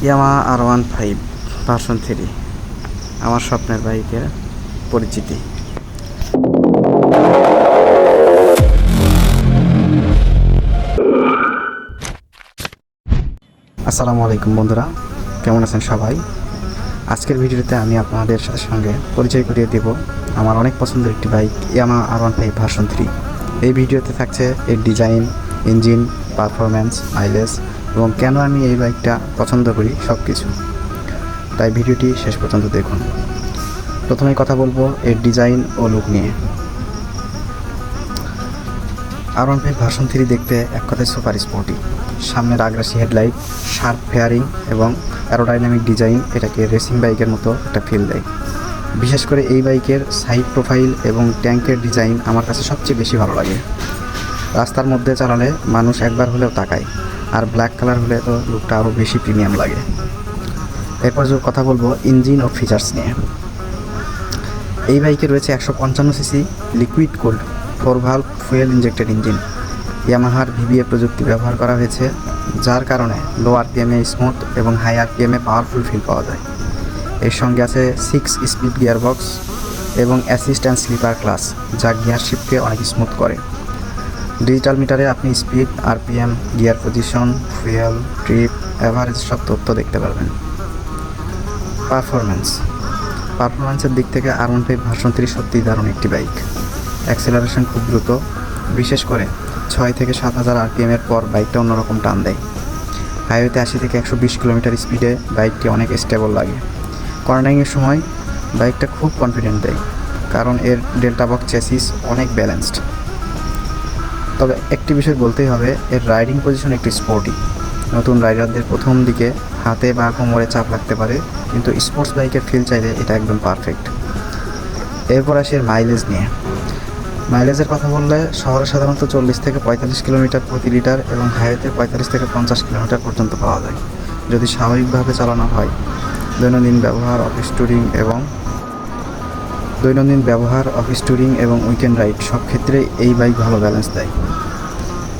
Yamaha R15 version 3 আমার স্বপ্নের বাইকের পরিচিতি। আসসালামু আলাইকুম বন্ধুরা, কেমন আছেন সবাই? আজকের ভিডিওতে আমি আপনাদের সঙ্গে পরিচয় করিয়ে দেব আমার অনেক পছন্দের একটি বাইক ইয়ামাহা R15 ভার্সন 3। এই ভিডিওতে থাকছে এর ডিজাইন, ইঞ্জিন, পারফরম্যান্স, মাইলেজ এবং কেন আমি এই বাইকটা পছন্দ করি সব কিছু। তাই ভিডিওটি শেষ পর্যন্ত দেখুন। প্রথমেই কথা বলবো এর ডিজাইন ও লুক নিয়ে। R15 ভার্সন 3 দেখতে এক কথায় সুপার স্পোর্টি। সামনের আগ্রাসী হেডলাইট, শার্প ফেয়ারিং এবং অ্যারোডাইনামিক ডিজাইন এটাকে রেসিং বাইকের মতো একটা ফিল দেয়। বিশেষ করে এই বাইকের সাইড প্রোফাইল এবং ট্যাঙ্কের ডিজাইন আমার কাছে সবচেয়ে বেশি ভালো লাগে। রাস্তার মধ্যে চালালে মানুষ একবার হলেও তাকায়, আর ব্ল্যাক কালার হলে তো লুকটা আরও বেশি প্রিমিয়াম লাগে। এরপর যে কথা বলবো ইঞ্জিন ও ফিচার্স নিয়ে। এই বাইকে রয়েছে 155 CC liquid cooled 4 valve fuel injected engine. ইয়ামাহার VBA প্রযুক্তি ব্যবহার করা হয়েছে, যার কারণে লো আরপিএমে স্মুথ এবং হাই আরপিএমে পাওয়ারফুল ফিল পাওয়া যায়। এর সঙ্গে আছে 6 স্পিড গিয়ারবক্স এবং অ্যাসিস্ট অ্যান্ড স্লিপার ক্লাস, যা গিয়ার শিফটকে অনেক স্মুথ করে। ডিজিটাল মিটারে আপনি speed, RPM, gear position, fuel, trip, average সব তথ্য দেখতে পারবেন। পারফরম্যান্সের দিক থেকে R15 ভার্সন 3 সত্যিই দারুণ একটি বাইক। অ্যাক্সেলারেশন খুব দ্রুত, বিশেষ করে 6 থেকে 7000 আরপিএমের পর বাইকটা অন্যরকম টান দেয়। হাইওয়েতে 80 থেকে 120 কিলোমিটার স্পিডে বাইকটি অনেক স্টেবল লাগে। কর্নারিংয়ের সময় বাইকটা খুব কনফিডেন্ট দেয়, কারণ এর ডেল্টা বক্স চেসিস অনেক ব্যালেন্সড। তবে একটি বিষয় বলতেই হবে, এর রাইডিং পজিশন একটু স্পোর্টি। নতুন রাইডারদের প্রথম দিকে হাতে বা কোমরে চাপ লাগতে পারে, কিন্তু স্পোর্টস বাইকের ফিল চাইলে এটা একদম পারফেক্ট। এরপর আসি এর মাইলেজ নিয়ে। মাইলেজের কথা বললে শহরে সাধারণত 40 থেকে 45 কিলোমিটার প্রতি লিটার এবং হাইওয়েতে 45 থেকে 50 কিলোমিটার পর্যন্ত পাওয়া যায়, যদি স্বাভাবিকভাবে চালানো হয়। দৈনন্দিন ব্যবহার, অফিস ট্যুরিং এবং উইকেন্ড রাইড সব ক্ষেত্রে এই বাইক ভালো ব্যালেন্স দেয়।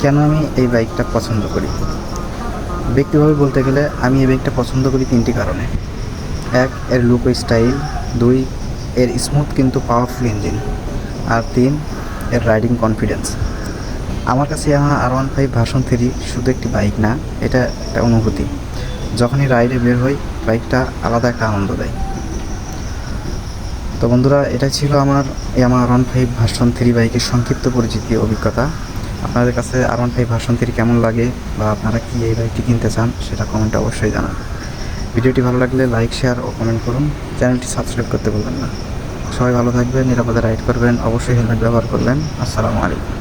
কেন আমি এই বাইকটা পছন্দ করি? ব্যক্তিগতভাবে বলতে গেলে আমি এই বাইকটা পছন্দ করি 3টি কারণে। 1, এর লুক ও স্টাইল। 2, এর স্মুথ কিন্তু পাওয়ারফুল ইঞ্জিন। আর 3, এর রাইডিং কনফিডেন্স। আমার কাছে ইয়ামাহা R15 ভার্সন 3 শুধু একটি বাইক না, এটা একটা অনুভূতি। যখনই রাইডে বের হই, বাইকটা আলাদা একটা আনন্দ দেয়। তো বন্ধুরা, এটা ছিল আমার ইয়ামাহা R15 ভার্সন 3 বাইকের সংক্ষিপ্ত পরিচিতি অভিজ্ঞতা। আপনাদের কাছে R15 ভার্সন 3 কেমন লাগে, বা আপনারা কি এই বাইকটি কিনতে চান, সেটা কমেন্টে অবশ্যই জানাবেন। ভিডিওটি ভালো লাগলে লাইক, শেয়ার ও কমেন্ট করুন। চ্যানেলটি সাবস্ক্রাইব করতে ভুলবেন না। সবাই ভালো থাকবেন, নিরাপদে রাইড করবেন, অবশ্যই হেলমেট ব্যবহার করবেন। আসসালামু আলাইকুম।